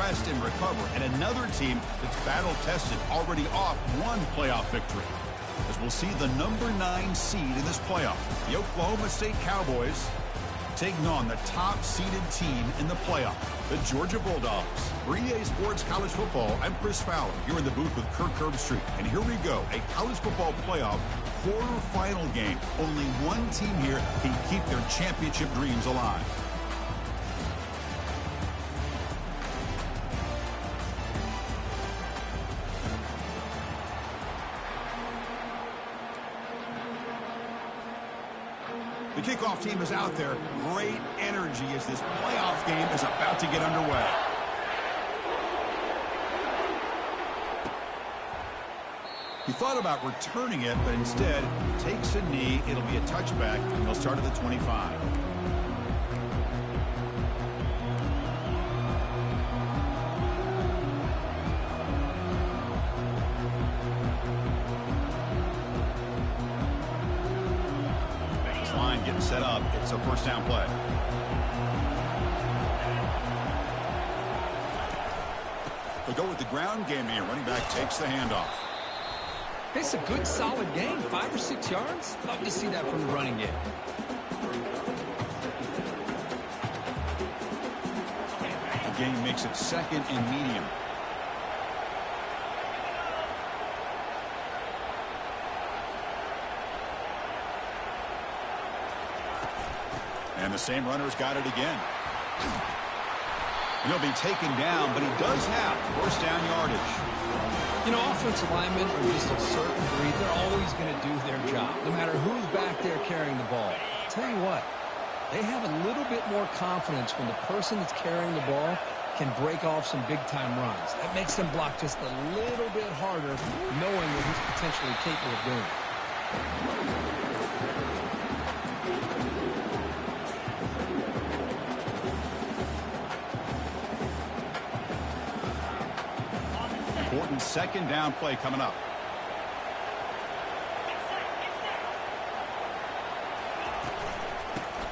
rest and recover, and another team that's battle-tested, already off one playoff victory. As we'll see the number 9 seed in this playoff, the Oklahoma State Cowboys, taking on the top-seeded team in the playoff, the Georgia Bulldogs. For EA Sports College Football, I'm Chris Fowler, here in the booth with Kirk Herbstreit. And here we go, a college football playoff quarterfinal game. Only one team here can keep their championship dreams alive. The kickoff team is out there. Great energy as this playoff game is about to get underway. He thought about returning it, but instead takes a knee. It'll be a touchback, and they'll start at the 25. Line getting set up. It's a first down play. They'll go with the ground game here. Running back takes the handoff. It's a good, solid game. 5 or 6 yards. Love to see that from the running game. The game makes it second and medium. And the same runner's got it again. He'll be taken down, but he does have first down yardage. You know, offensive linemen are just a certain breed. They're always going to do their job, no matter who's back there carrying the ball. I'll tell you what, they have a little bit more confidence when the person that's carrying the ball can break off some big-time runs. That makes them block just a little bit harder, knowing what he's potentially capable of doing. 2nd down play coming up.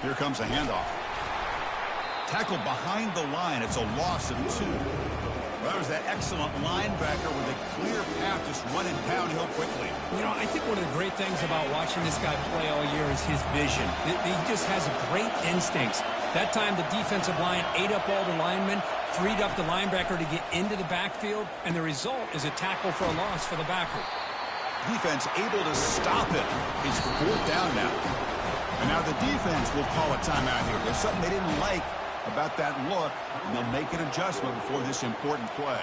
Here comes a handoff. Tackled behind the line. It's a loss of 2. Well, that was that excellent linebacker with a clear path, just running downhill quickly. You know, I think one of the great things about watching this guy play all year is his vision. He just has great instincts. That time, the defensive line ate up all the linemen, freed up the linebacker to get into the backfield, and the result is a tackle for a loss for the backer. Defense able to stop it. It's 4th down now. And now the defense will call a timeout here. There's something they didn't like about that look, and they'll make an adjustment before this important play.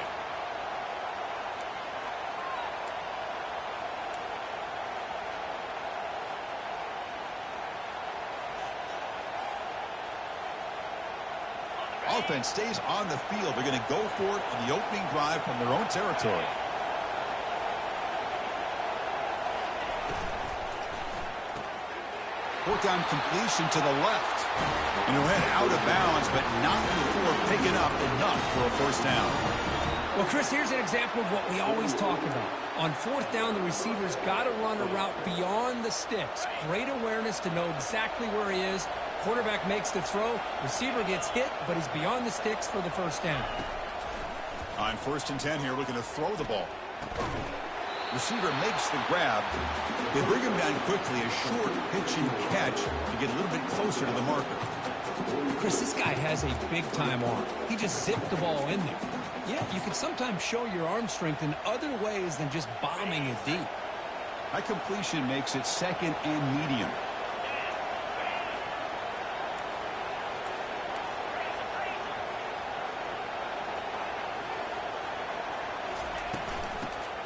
Offense stays on the field. They're going to go for it on the opening drive from their own territory. Fourth down completion to the left. And he'll head out of bounds, but not before picking up enough for a first down. Well, Chris, here's an example of what we always talk about. On 4th down, the receiver's got to run a route beyond the sticks. Great awareness to know exactly where he is. Quarterback makes the throw. Receiver gets hit, but he's beyond the sticks for the first down. On 1st and 10 here, looking to throw the ball. Receiver makes the grab. They bring him down quickly, a short pitch and catch to get a little bit closer to the marker. Chris, this guy has a big-time arm. He just zipped the ball in there. Yeah, you can sometimes show your arm strength in other ways than just bombing it deep. That completion makes it 2nd and medium.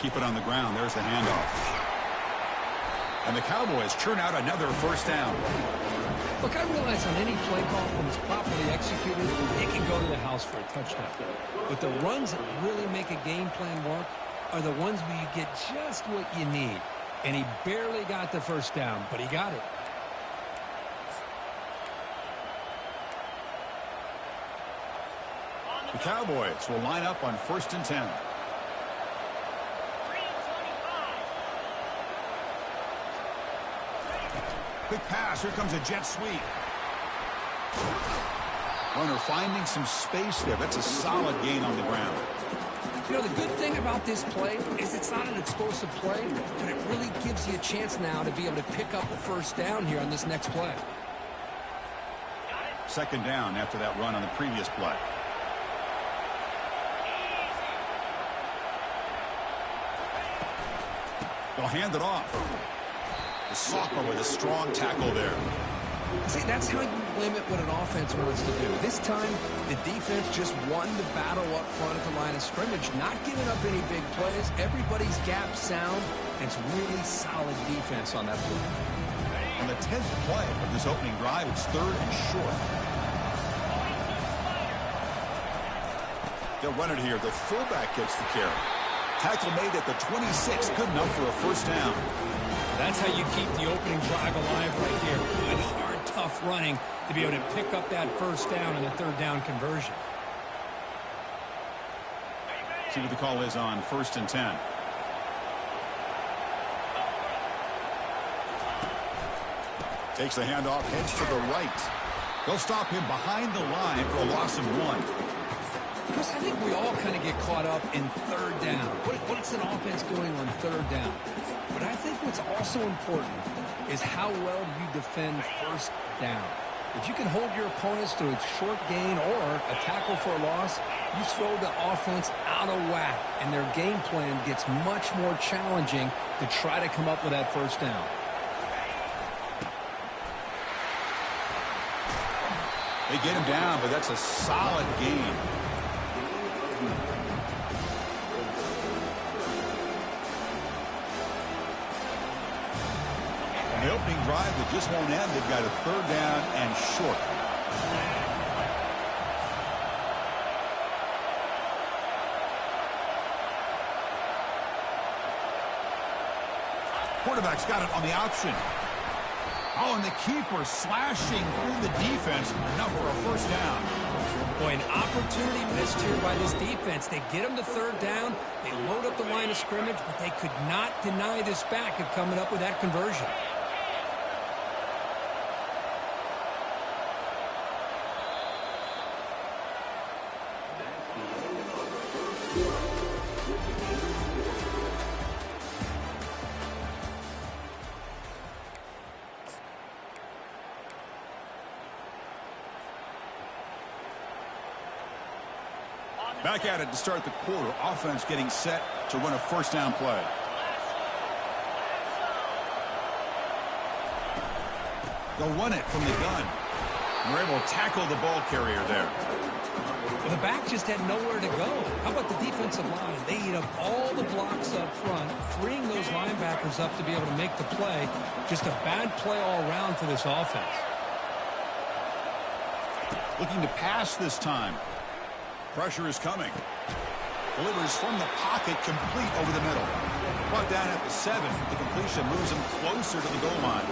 Keep it on the ground. There's the handoff. And the Cowboys churn out another first down. Look, I realize on any play call, when it's properly executed, it can go to the house for a touchdown. But the runs that really make a game plan work are the ones where you get just what you need. And he barely got the first down, but he got it. The Cowboys will line up on 1st and 10. Quick pass. Here comes a jet sweep. Runner finding some space there. That's a solid gain on the ground. You know, the good thing about this play is it's not an explosive play, but it really gives you a chance now to be able to pick up a first down here on this next play. Second down after that run on the previous play. They'll hand it off. The sophomore with a strong tackle there. See, that's how you limit what an offense wants to do. This time, the defense just won the battle up front at the line of scrimmage, not giving up any big plays. Everybody's gap sound, and it's really solid defense on that play. On the 10th play of this opening drive, it's 3rd and short. They'll run it here. The fullback gets the carry. Tackle made at the 26, good enough for a first down. That's how you keep the opening drive alive right here. Good, hard, tough running to be able to pick up that first down and the 3rd down conversion. See what the call is on 1st and 10. Takes the handoff, heads to the right. They'll stop him behind the line for a loss of 1. Chris, I think we all kind of get caught up in 3rd down. What's an offense doing on 3rd down? But I think what's also important is how well you defend 1st down. If you can hold your opponents to a short gain or a tackle for a loss, you throw the offense out of whack, and their game plan gets much more challenging to try to come up with that first down. They get him down, but that's a solid gain. On the opening drive that just won't end, they've got a 3rd down and short. Quarterback's got it on the option. Oh, and the keeper slashing through the defense, enough for a first down. Boy, an opportunity missed here by this defense. They get them to 3rd down. They load up the line of scrimmage, but they could not deny this back of coming up with that conversion. Back at it to start the quarter. Offense getting set to run a first down play. They'll run it from the gun. And we're able to tackle the ball carrier there. Well, the back just had nowhere to go. How about the defensive line? They eat up all the blocks up front, freeing those linebackers up to be able to make the play. Just a bad play all around for this offense. Looking to pass this time. Pressure is coming. Delivers from the pocket, complete over the middle. Brought down at the 7. The completion moves him closer to the goal line.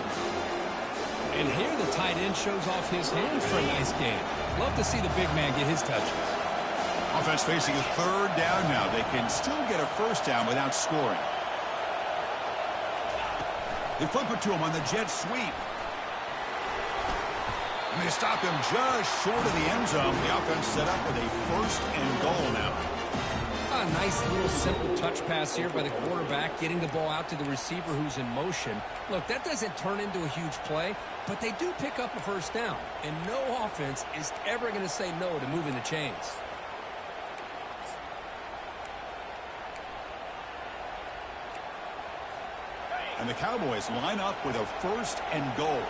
And here the tight end shows off his hands for a nice game. Love to see the big man get his touches. Offense facing a 3rd down now. They can still get a first down without scoring. They flip it to him on the jet sweep. And they stop him just short of the end zone. The offense set up with a 1st and goal now. A nice little simple touch pass here by the quarterback, getting the ball out to the receiver who's in motion. Look, that doesn't turn into a huge play, but they do pick up a first down. And no offense is ever going to say no to moving the chains. And the Cowboys line up with a 1st and goal.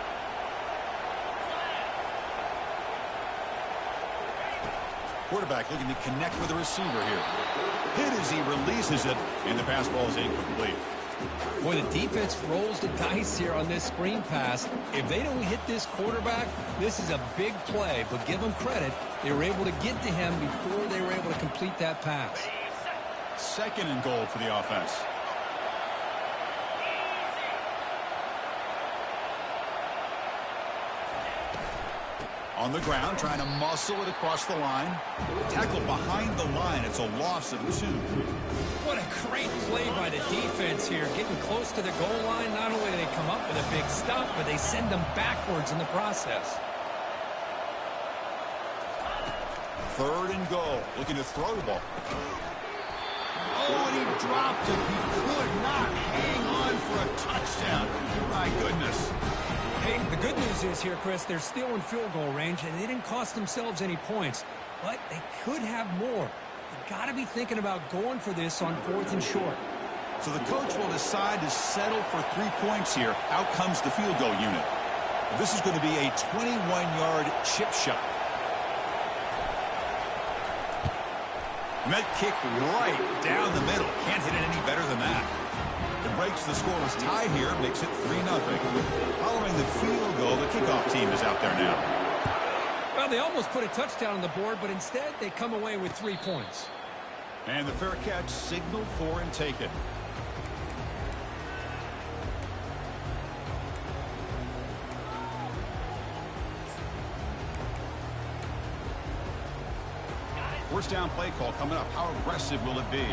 Quarterback looking to connect with the receiver here. Hit as he releases it, and the pass ball is incomplete. Boy, the defense rolls the dice here on this screen pass. If they don't hit this quarterback, this is a big play. But give them credit, they were able to get to him before they were able to complete that pass. 2nd and goal for the offense. On the ground, trying to muscle it across the line. Tackle behind the line. It's a loss of 2. What a great play by the defense here. Getting close to the goal line. Not only do they come up with a big stop, but they send them backwards in the process. 3rd and goal. Looking to throw the ball. Oh, and he dropped it. He could not hang on for a touchdown. My goodness. Hey, the good news is here, Chris, they're still in field goal range, and they didn't cost themselves any points. But they could have more. They've got to be thinking about going for this on 4th and short. So the coach will decide to settle for 3 points here. Out comes the field goal unit. This is going to be a 21-yard chip shot. And that kick right down the middle. Can't hit it any better than that. It breaks the scoreless tie here, makes it 3-0. Following the field goal, the kickoff team is out there now. Well, they almost put a touchdown on the board, but instead they come away with 3 points. And the fair catch signaled for and taken. First down play call coming up. How aggressive will it be?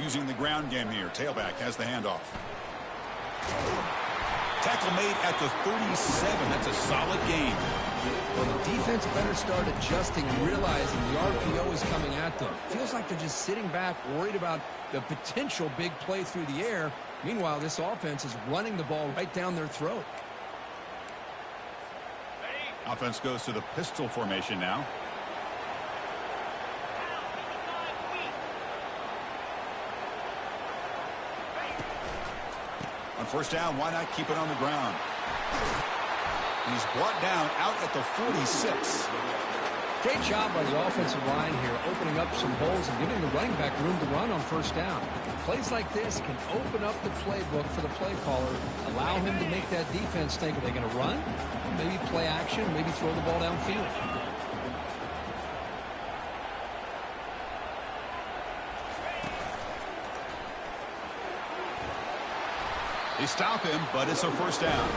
Using the ground game here. Tailback has the handoff. Tackle made at the 37. That's a solid gain. Well, the defense better start adjusting and realizing the RPO is coming at them. Feels like they're just sitting back, worried about the potential big play through the air. Meanwhile, this offense is running the ball right down their throat. Offense goes to the pistol formation now. On first down, why not keep it on the ground? He's brought down out at the 46. Great job by the offensive line here, opening up some holes and giving the running back room to run on first down. Plays like this can open up the playbook for the play caller, allow him to make that defense think, are they going to run? Maybe play action, maybe throw the ball downfield. They stop him, but it's a first down.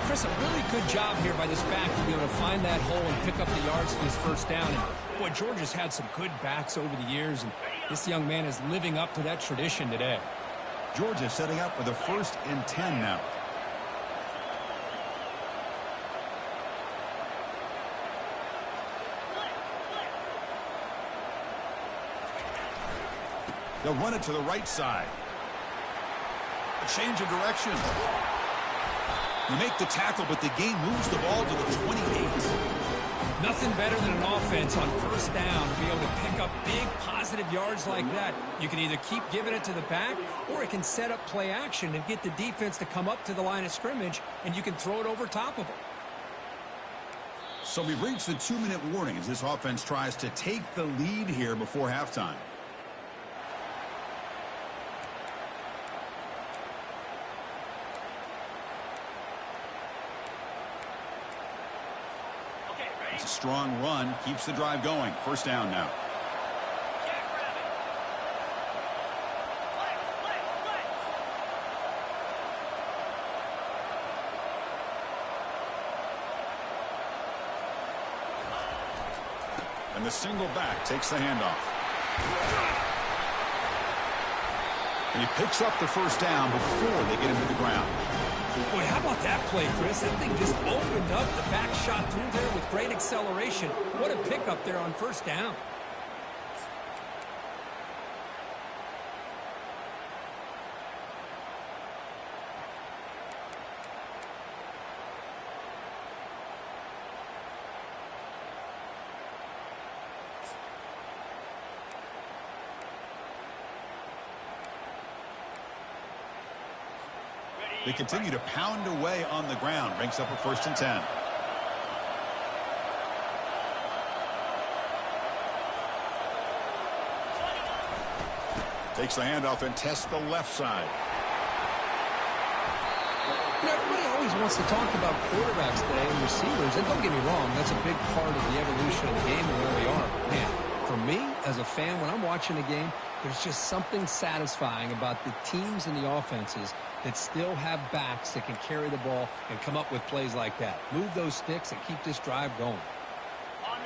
Chris, a really good job here by this back to be able to find that hole and pick up the yards for this first down. And boy, Georgia's had some good backs over the years, and this young man is living up to that tradition today. Georgia setting up for the 1st and 10 now. They'll run it to the right side. A change of direction. You make the tackle, but the game moves the ball to the 28. Nothing better than an offense on first down to be able to pick up big positive yards like that. You can either keep giving it to the back, or it can set up play action and get the defense to come up to the line of scrimmage, and you can throw it over top of them. So we've reached the 2-minute warning as this offense tries to take the lead here before halftime. It's a strong run, keeps the drive going. First down now. And the single back takes the handoff. And he picks up the first down before they get him to the ground. Boy, how about that play, Chris? That thing just opened up. The back shot through there with great acceleration. What a pickup there on first down. They continue to pound away on the ground. Brings up a 1st and 10. Takes the handoff and tests the left side. You know, everybody always wants to talk about quarterbacks today and receivers. And don't get me wrong, that's a big part of the evolution of the game and where we are. Man, for me, as a fan, when I'm watching a game, there's just something satisfying about the teams and the offenses that still have backs that can carry the ball and come up with plays like that. Move those sticks and keep this drive going.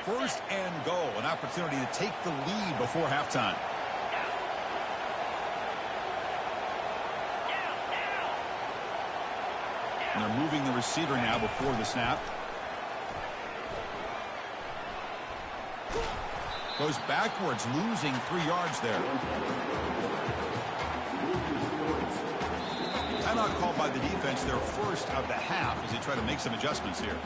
1st and goal, an opportunity to take the lead before halftime. And they're moving the receiver now before the snap. Goes backwards, losing 3 yards there. Timeout called by the defense, their first of the half, as they try to make some adjustments here.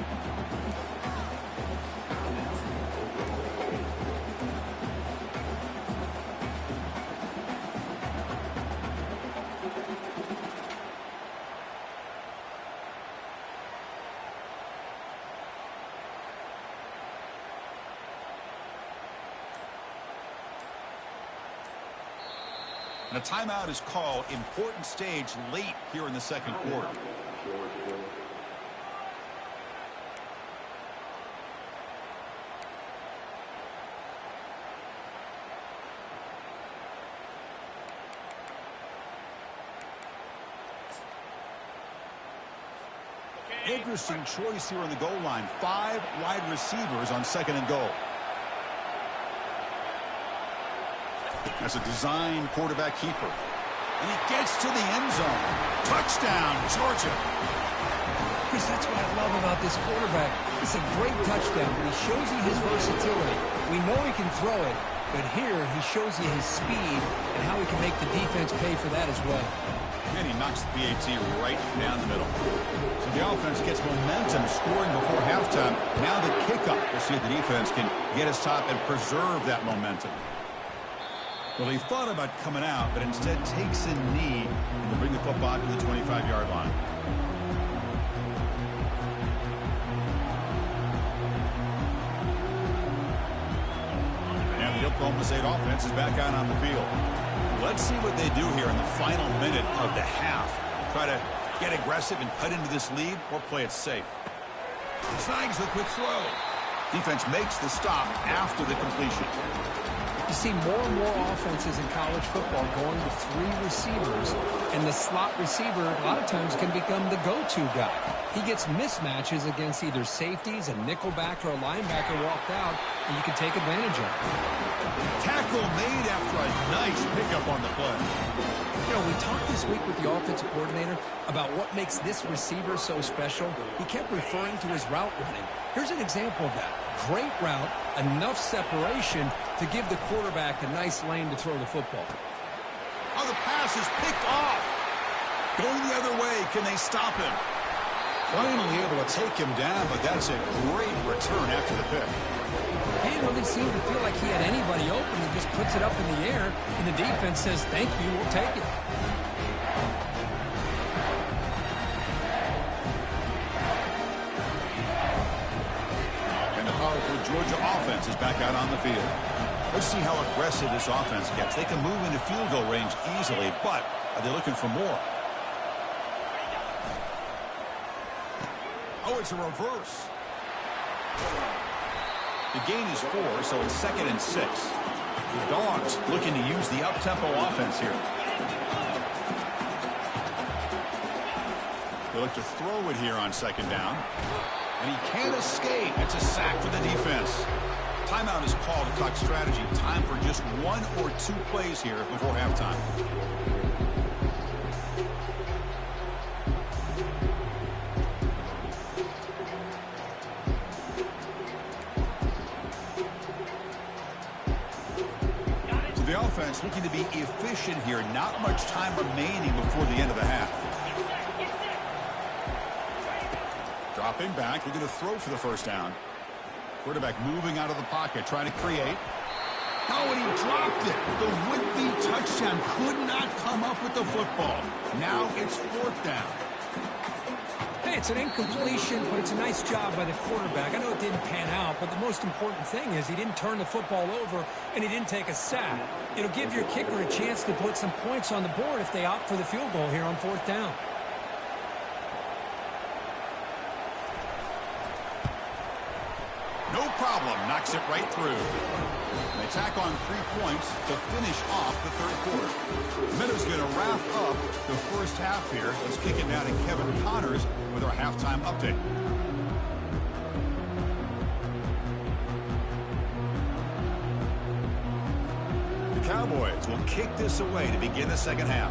And a timeout is called. Important stage late here in the second quarter. Interesting choice here on the goal line. 5 wide receivers on 2nd and goal. That's a design quarterback keeper. And he gets to the end zone. Touchdown, Georgia. Chris, that's what I love about this quarterback. It's a great touchdown, but he shows you his versatility. We know he can throw it, but here he shows you his speed and how he can make the defense pay for that as well. And he knocks the PAT right down the middle. So the offense gets momentum scoring before halftime. Now the kickoff. We'll see if the defense can get a stop and preserve that momentum. Well, he thought about coming out, but instead takes a knee and will bring the football to the 25-yard line. And the Oklahoma State offense is back out on the field. Let's see what they do here in the final minute of the half. Try to get aggressive and cut into this lead or play it safe. Snags the quick throw. Defense makes the stop after the completion. You see more and more offenses in college football going to 3 receivers, and the slot receiver a lot of times can become the go-to guy. He gets mismatches against either safeties, a nickelback, or a linebacker walked out, and you can take advantage of it. Tackle made after a nice pickup on the play. You know, we talked this week with the offensive coordinator about what makes this receiver so special. He kept referring to his route running. Here's an example of that. Great route, enough separation to give the quarterback a nice lane to throw the football. Oh, the pass is picked off. Going the other way, can they stop him? Finally able to take him down, but that's a great return after the pick. He didn't really seem to feel like he had anybody open. He just puts it up in the air, and the defense says, thank you, we'll take it. Georgia offense is back out on the field. Let's see how aggressive this offense gets. They can move into field goal range easily, but are they looking for more? Oh, it's a reverse. The gain is 4, so it's 2nd and 6. The Dogs looking to use the up-tempo offense here. They look to throw it here on 2nd down. And he can't escape. It's a sack for the defense. Timeout is called to talk strategy. Time for just 1 or 2 plays here before halftime. So the offense looking to be efficient here. Not much time remaining before the end of the half. Dropping back, looking to throw for the first down. Quarterback moving out of the pocket, trying to create. Oh, and he dropped it. The would-be touchdown could not come up with the football. Now it's 4th down. Hey, it's an incompletion, but it's a nice job by the quarterback. I know it didn't pan out, but the most important thing is he didn't turn the football over and he didn't take a sack. It'll give your kicker a chance to put some points on the board if they opt for the field goal here on 4th down. No problem. Knocks it right through. They tack on 3 points to finish off the 3rd quarter. Meadows going to wrap up the first half here. Let's kick it down to Kevin Connors with our halftime update. The Cowboys will kick this away to begin the second half.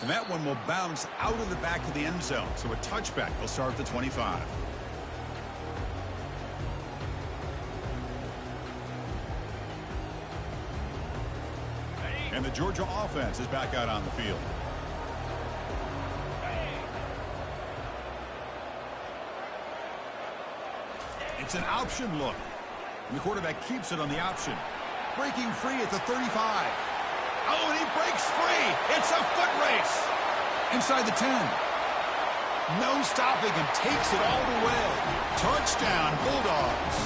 And that one will bounce out of the back of the end zone. So a touchback will start at the 25. And the Georgia offense is back out on the field. It's an option look. And the quarterback keeps it on the option. Breaking free at the 35. Oh, and he breaks free. It's a foot race. Inside the 10. No stopping and takes it all the way. Touchdown, Bulldogs.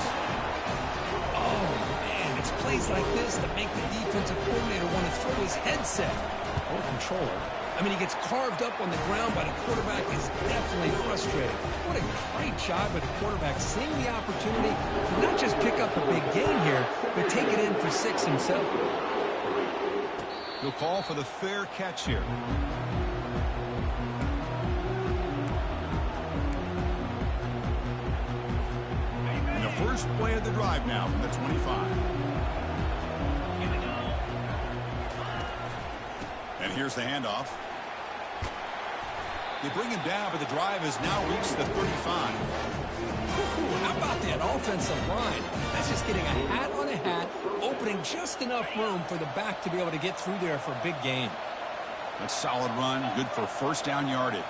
Oh, man, it's plays like this that make the defensive coordinator want to throw his headset or controller. I mean, he gets carved up on the ground, but the quarterback is definitely frustrated. What a great job by the quarterback seeing the opportunity to not just pick up a big gain here, but take it in for 6 himself. He'll call for the fair catch here. And the first play of the drive now from the 25. And here's the handoff. They bring him down, but the drive has now reached the 35. How about that offensive line? That's just getting a hat on a hat, opening just enough room for the back to be able to get through there for a big gain. A solid run, good for first down yardage.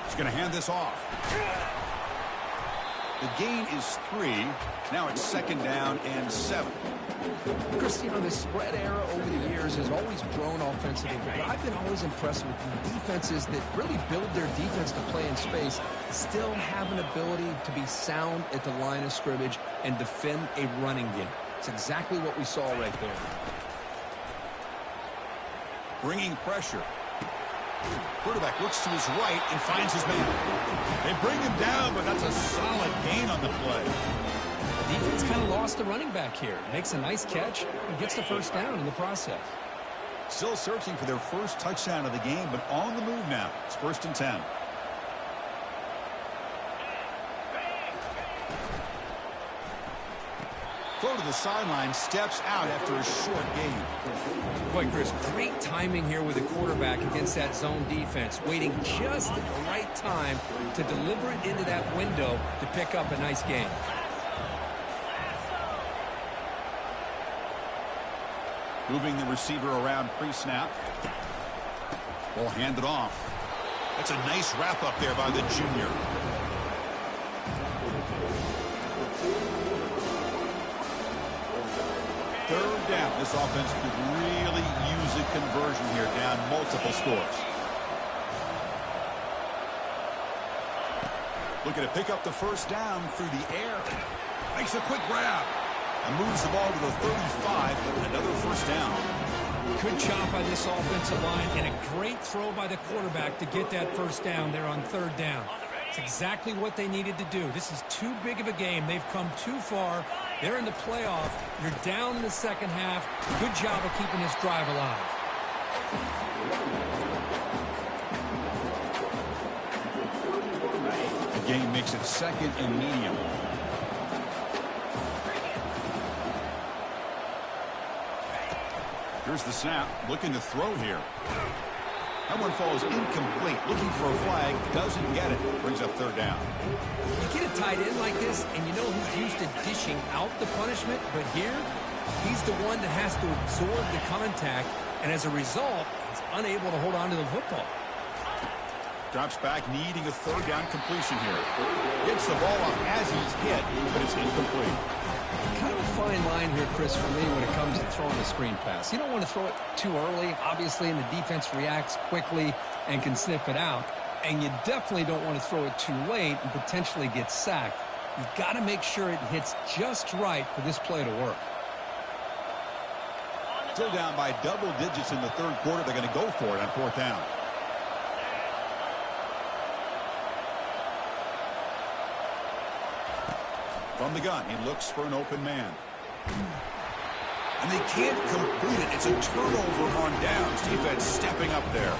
He's going to hand this off. The gain is 3. Now it's 2nd down and 7. Chris, you know, the spread era over the years has always grown offensively, but I've been always impressed with the defenses that really build their defense to play in space, still have an ability to be sound at the line of scrimmage and defend a running game. It's exactly what we saw right there. Bringing pressure. Quarterback looks to his right and finds his man. They bring him down, but that's a solid gain on the play. Defense kind of lost the running back here. Makes a nice catch and gets the first down in the process. Still searching for their first touchdown of the game, but on the move now. It's 1st and 10. Throw to the sideline, steps out after a short gain. Boy, Chris, great timing here with the quarterback against that zone defense, waiting just at the right time to deliver it into that window to pick up a nice gain. Moving the receiver around pre-snap. We'll hand it off. That's a nice wrap up there by the junior. Third down. This offense could really use a conversion here, down multiple scores. Looking to pick up the first down through the air. Makes a quick grab. And moves the ball to the 35, but another first down. Good job by this offensive line and a great throw by the quarterback to get that first down there on 3rd down. It's exactly what they needed to do. This is too big of a game. They've come too far. They're in the playoff. You're down in the second half. Good job of keeping this drive alive. The game makes it 2nd and medium. Here's the snap, looking to throw here. That one falls incomplete, looking for a flag, doesn't get it. Brings up 3rd down. You get a tight end like this, and you know who's used to dishing out the punishment, but here, he's the one that has to absorb the contact, and as a result, he's unable to hold on to the football. Drops back, needing a 3rd down completion here. Gets the ball up as he's hit, but it's incomplete. Kind of a fine line here, Chris, for me when it comes to throwing a screen pass. You don't want to throw it too early, obviously, and the defense reacts quickly and can sniff it out. And you definitely don't want to throw it too late and potentially get sacked. You've got to make sure it hits just right for this play to work. Still down by double digits in the 3rd quarter. They're going to go for it on 4th down. From the gun, he looks for an open man. And they can't complete it. It's a turnover on downs. Defense stepping up there.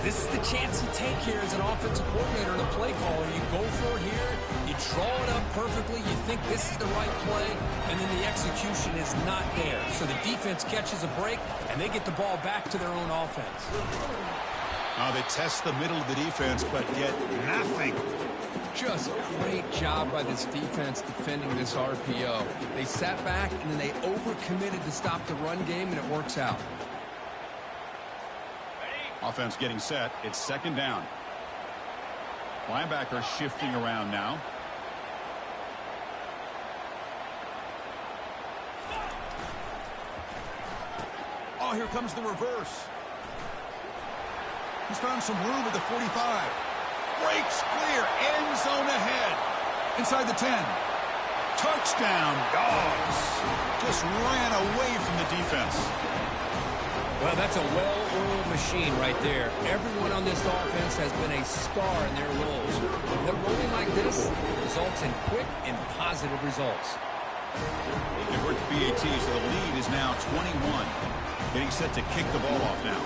This is the chance you take here as an offensive coordinator and a play caller. You go for it here, you draw it up perfectly, you think this is the right play, and then the execution is not there. So the defense catches a break, and they get the ball back to their own offense. They test the middle of the defense, but get nothing. Just great job by this defense defending this RPO. They sat back, and then they overcommitted to stop the run game, and it works out. Offense getting set. It's second down. Linebacker shifting around now. Oh, here comes the reverse. He's found some room at the 45. Breaks clear. End zone ahead. Inside the 10. Touchdown, dogs. Just ran away from the defense. Well, that's a well-oiled machine right there. Everyone on this offense has been a star in their roles. When they're rolling like this, it results in quick and positive results. They work BAT, so the lead is now 21. Getting set to kick the ball off now.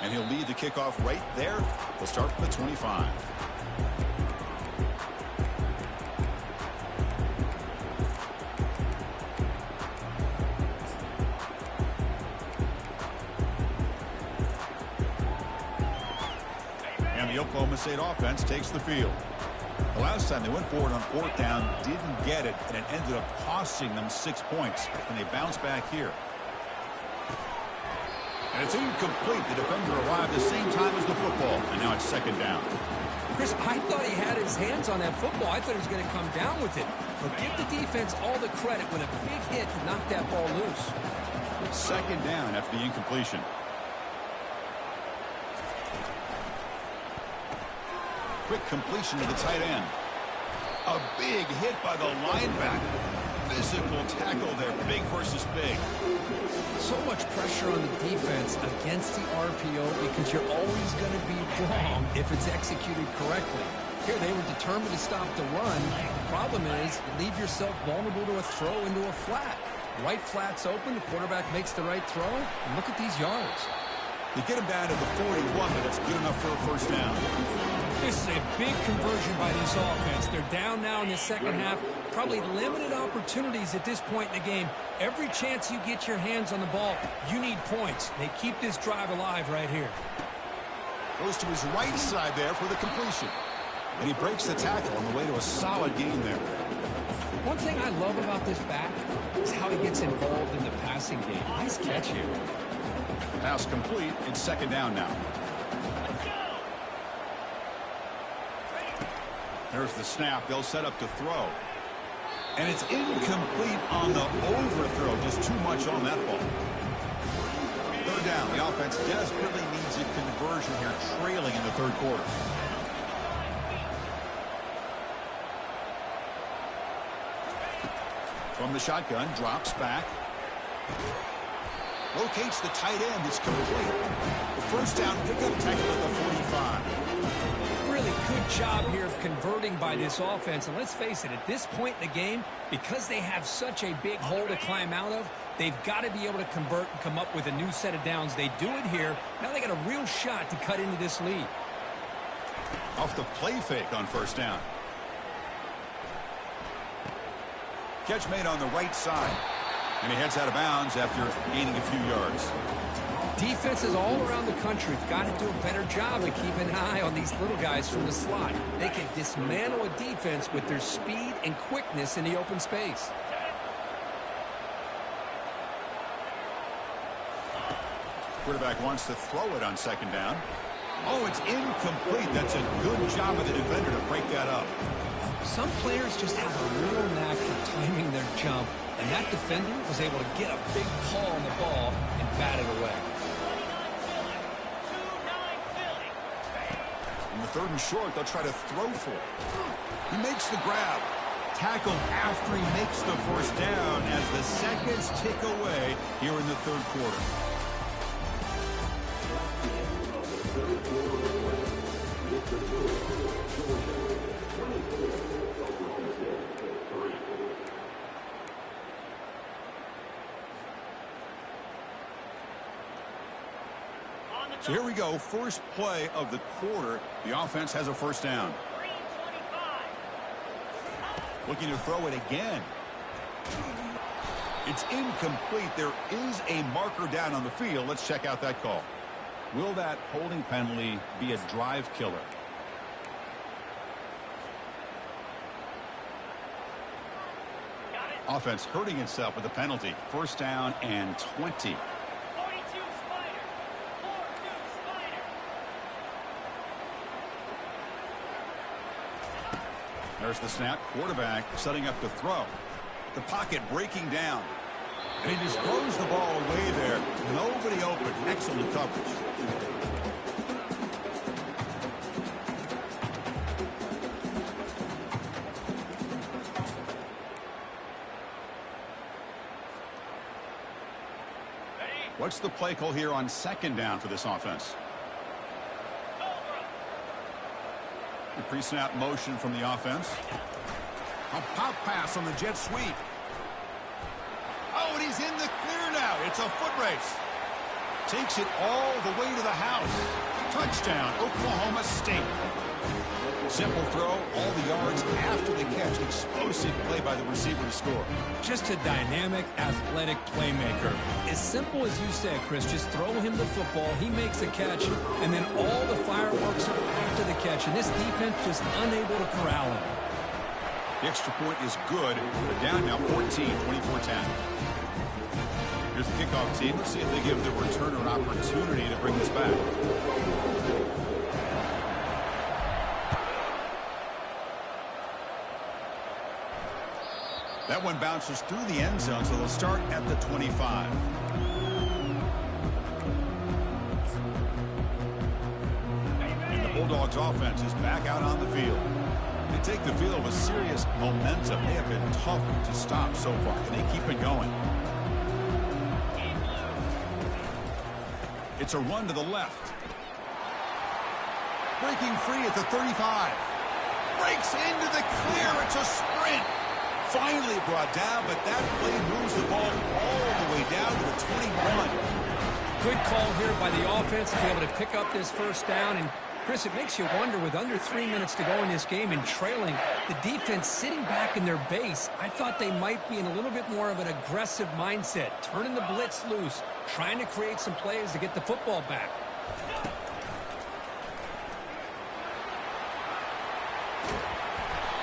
And he'll lead the kickoff right there. We'll start from the 25. And the Oklahoma State offense takes the field. The last time they went forward on fourth down, didn't get it, and it ended up costing them 6 points. And they bounce back here. And it's incomplete. The defender arrived the same time as the football, and now it's second down. Chris, I thought he had his hands on that football. I thought he was going to come down with it. But give the defense all the credit with a big hit to knock that ball loose. Second down after the incompletion. Quick completion to the tight end. A big hit by the linebacker. Physical tackle there, big versus big. So much pressure on the defense against the RPO because you're always going to be wrong if it's executed correctly. Here they were determined to stop the run. The problem is you leave yourself vulnerable to a throw into a flat. Right flat's open, the quarterback makes the right throw, and look at these yards. They get him down to the 41, but it's good enough for a first down. This is a big conversion by this offense. They're down now in the second half. Probably limited opportunities at this point in the game. Every chance you get your hands on the ball, you need points. They keep this drive alive right here. Goes to his right side there for the completion. And he breaks the tackle on the way to a solid gain there. One thing I love about this back is how he gets involved in the passing game. Nice catch here. Pass complete. It's second down now. There's the snap. They'll set up to throw. And it's incomplete on the overthrow. Just too much on that ball. Third down. The offense desperately needs a conversion here, trailing in the third quarter. From the shotgun, drops back. Locates the tight end. It's complete. The first down pickup tackle at the 45. Really good job here of converting by this offense. And let's face it, at this point in the game, because they have such a big hole to climb out of, they've got to be able to convert and come up with a new set of downs. They do it here. Now they got a real shot to cut into this lead. Off the play fake on first down. Catch made on the right side. And he heads out of bounds after gaining a few yards. Defenses all around the country have got to do a better job of keeping an eye on these little guys from the slot. They can dismantle a defense with their speed and quickness in the open space. Quarterback wants to throw it on second down. Oh, it's incomplete. That's a good job of the defender to break that up. Some players just have a real knack for timing their jump, and that defender was able to get a big paw on the ball and bat it away. In the third and short, they'll try to throw for it. He makes the grab. Tackled after he makes the first down as the seconds tick away here in the third quarter. So here we go, first play of the quarter. The offense has a first down. Looking to throw it again. It's incomplete. There is a marker down on the field. Let's check out that call. Will that holding penalty be a drive killer? Offense hurting itself with the penalty. First down and 20. There's the snap. Quarterback setting up to throw. The pocket breaking down. And he just throws the ball away there. Nobody open. Excellent coverage. What's the play call here on second down for this offense? The pre-snap motion from the offense. A pop pass on the jet sweep. Oh, and he's in the clear now. It's a foot race. Takes it all the way to the house. Touchdown, Oklahoma State. Simple throw, all the yards after the catch. Explosive play by the receiver to score. Just a dynamic, athletic playmaker. As simple as you said, Chris, just throw him the football, he makes a catch, and then all the fireworks after the catch. And this defense just unable to corral him. The extra point is good. They're down now 14, 24-10. Here's the kickoff team. Let's see if they give the returner an opportunity to bring this back. That one bounces through the end zone, so they'll start at the 25. And the Bulldogs offense is back out on the field. They take the field with serious momentum. They have been tough to stop so far. Can they keep it going? It's a run to the left. Breaking free at the 35. Breaks into the clear. It's a sprint. Finally brought down, but that play moves the ball all the way down to the 21. Good call here by the offense to be able to pick up this first down. And, Chris, it makes you wonder, with under 3 minutes to go in this game and trailing, the defense sitting back in their base, I thought they might be in a little bit more of an aggressive mindset, turning the blitz loose, trying to create some plays to get the football back.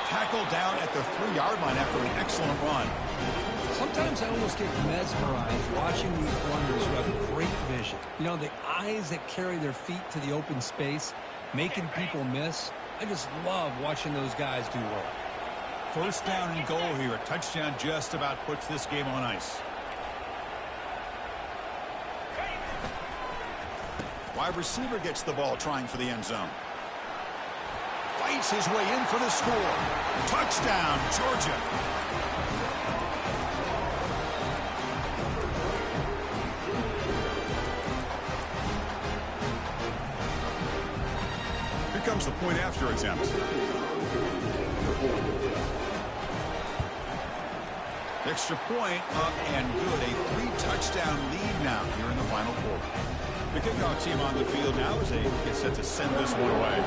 Tackled down at the 3-yard line after an excellent run. Sometimes I almost get mesmerized watching these runners who have great vision. You know, the eyes that carry their feet to the open space, making people miss. I just love watching those guys do work. First down and goal here. A touchdown just about puts this game on ice. Wide receiver gets the ball trying for the end zone. Fights his way in for the score. Touchdown, Georgia. Here comes the point after attempt. Extra point up and good. A 3-touchdown lead now here in the final quarter. The kickoff team on the field now as they get set to send this one away.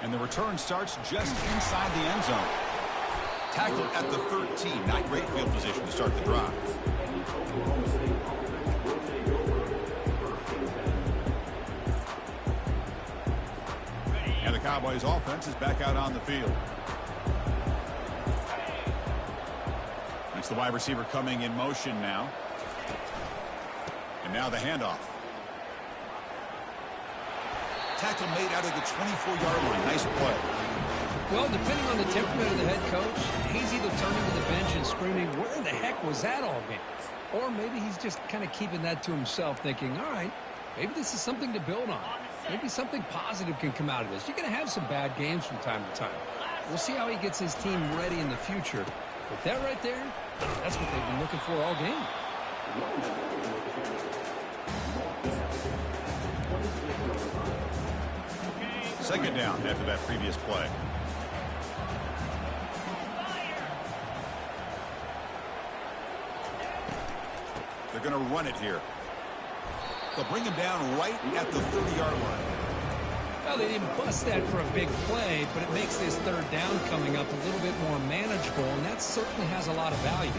And the return starts just inside the end zone. Tackled at the 13. Not great field position to start the drive. And the Cowboys offense is back out on the field. It's the wide receiver coming in motion now. And now the handoff. Tackle made out of the 24-yard line. Nice play. Well, depending on the temperament of the head coach, he's either turning to the bench and screaming, where the heck was that all game? Or maybe he's just kind of keeping that to himself, thinking, all right, maybe this is something to build on. Maybe something positive can come out of this. You're going to have some bad games from time to time. We'll see how he gets his team ready in the future. But that right there, that's what they've been looking for all game. Second down after that previous play. They're going to run it here. They'll bring him down right at the 30-yard line. Well, they didn't bust that for a big play, but it makes this third down coming up a little bit more manageable, and that certainly has a lot of value.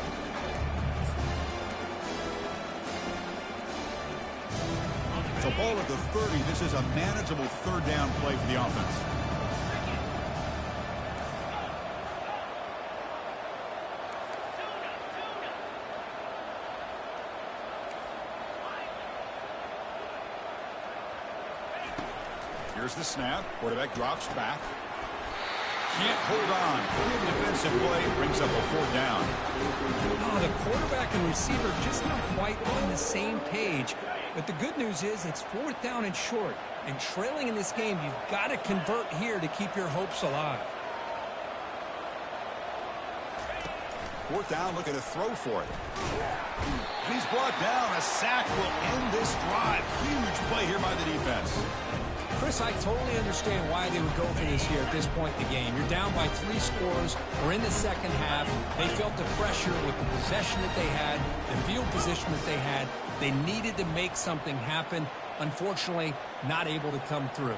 So ball at the 30. This is a manageable third down play for the offense. Here's the snap. Quarterback drops back. Can't hold on. Good defensive play brings up a fourth down. Oh, the quarterback and receiver just not quite on the same page. But the good news is it's fourth down and short. And trailing in this game, you've got to convert here to keep your hopes alive. Fourth down, looking to throw for it. And he's brought down. A sack will end this drive. Huge play here by the defense. Chris, I totally understand why they would go for this here at this point in the game. You're down by 3 scores. We're in the second half. They felt the pressure with the possession that they had, the field position that they had. They needed to make something happen. Unfortunately, not able to come through.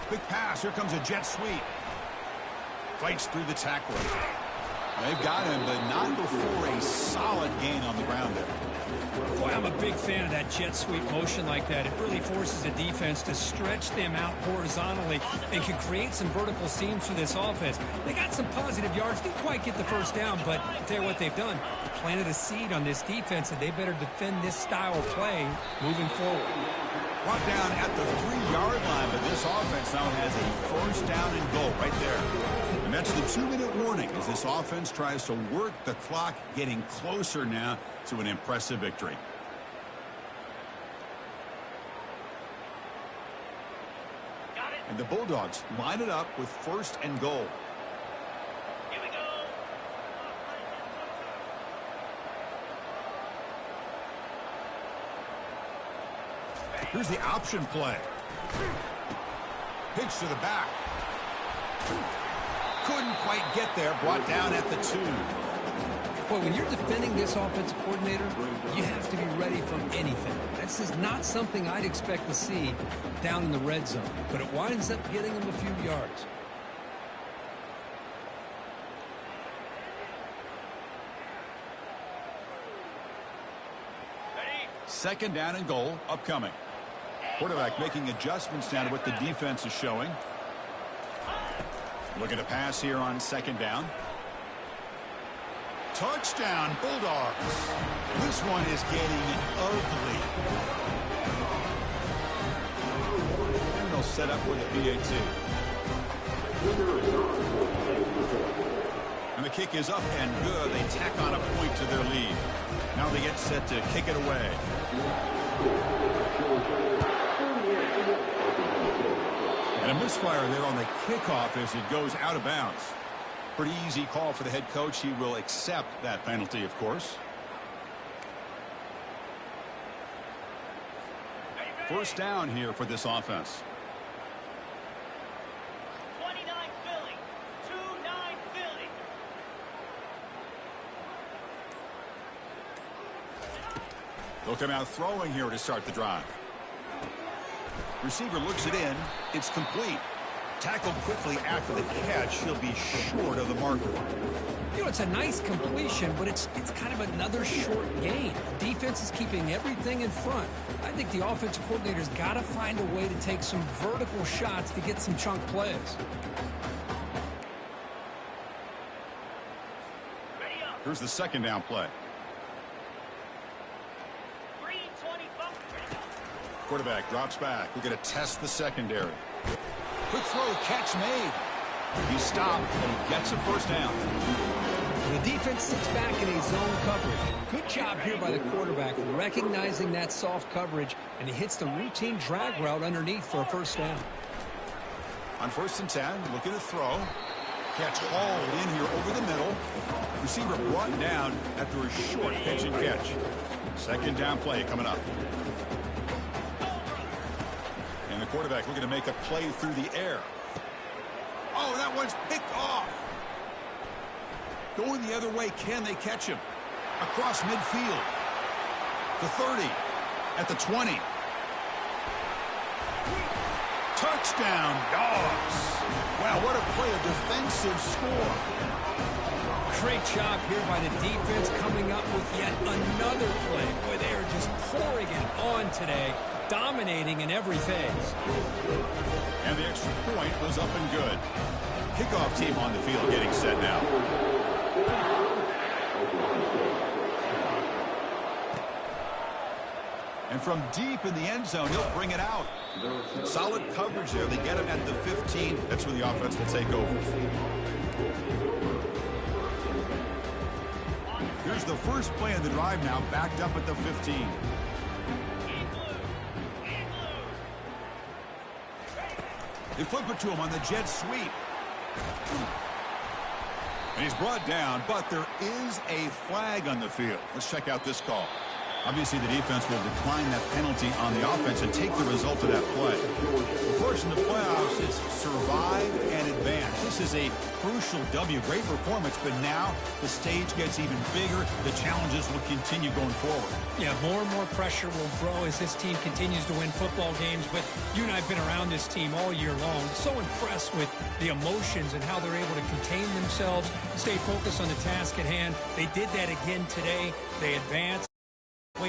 Quick pass. Here comes a jet sweep. Fights through the tackle. They've got him, but not before a solid gain on the ground there. Boy, I'm a big fan of that jet sweep motion like that. It really forces the defense to stretch them out horizontally and can create some vertical seams for this offense. They got some positive yards. Didn't quite get the first down, but I'll tell you what they've done. Planted a seed on this defense, and they better defend this style of play moving forward. Brought down at the 3-yard line, but this offense now has a first down and goal right there. And that's the 2-minute warning as this offense tries to work the clock, getting closer now to an impressive victory. And the Bulldogs line it up with first and goal. Here we go. Here's the option play. Pitch to the back. Couldn't quite get there. Brought down at the 2. Well, when you're defending this offensive coordinator, you have to be ready for anything. This is not something I'd expect to see down in the red zone, but it winds up getting them a few yards. Ready? Second down and goal upcoming. Quarterback making adjustments now to what the defense is showing. Looking to pass here on second down. Touchdown, Bulldogs. This one is getting ugly. And they'll set up with a PAT. And the kick is up and good. They tack on a point to their lead. Now they get set to kick it away. And a misfire there on the kickoff as it goes out of bounds. Pretty easy call for the head coach. He will accept that penalty, of course. First down here for this offense. 29 Philly. 2-9 Philly. They'll come out throwing here to start the drive. Receiver looks it in. It's complete. Tackled quickly after the catch. He'll be short of the marker. You know, it's a nice completion, but it's kind of another short gain. The defense is keeping everything in front. I think the offensive coordinator's got to find a way to take some vertical shots to get some chunk plays. Ready up. Here's the second down play. 3:25. Quarterback drops back. We're going to test the secondary. Quick throw, catch made. He stopped, and he gets a first down. The defense sits back in a zone coverage. Good job here by the quarterback recognizing that soft coverage, and he hits the routine drag route underneath for a first down. On 1st and 10, looking to throw. Catch hauled in here over the middle. Receiver brought down after a short pitch and catch. Second down play coming up. And the quarterback looking to make a play through the air. Oh, that one's picked off. Going the other way, can they catch him? Across midfield. The 30. At the 20. Touchdown, Dogs. Wow, what a play, a defensive score. Great job here by the defense coming up with yet another play. Boy, they are just pouring it on today, dominating in every phase. And the extra point was up and good. Kickoff team on the field getting set now. And from deep in the end zone, he'll bring it out. Solid coverage there. They get him at the 15. That's where the offense will take over. Here's the first play of the drive now, backed up at the 15. They flip it to him on the jet sweep. And he's brought down, but there is a flag on the field. Let's check out this call. Obviously, the defense will decline that penalty on the offense and take the result of that play. Of course, in the playoffs, it's survive and advance. This is a crucial W. Great performance, but now the stage gets even bigger. The challenges will continue going forward. Yeah, more and more pressure will grow as this team continues to win football games. But you and I have been around this team all year long. So impressed with the emotions and how they're able to contain themselves, stay focused on the task at hand. They did that again today. They advanced.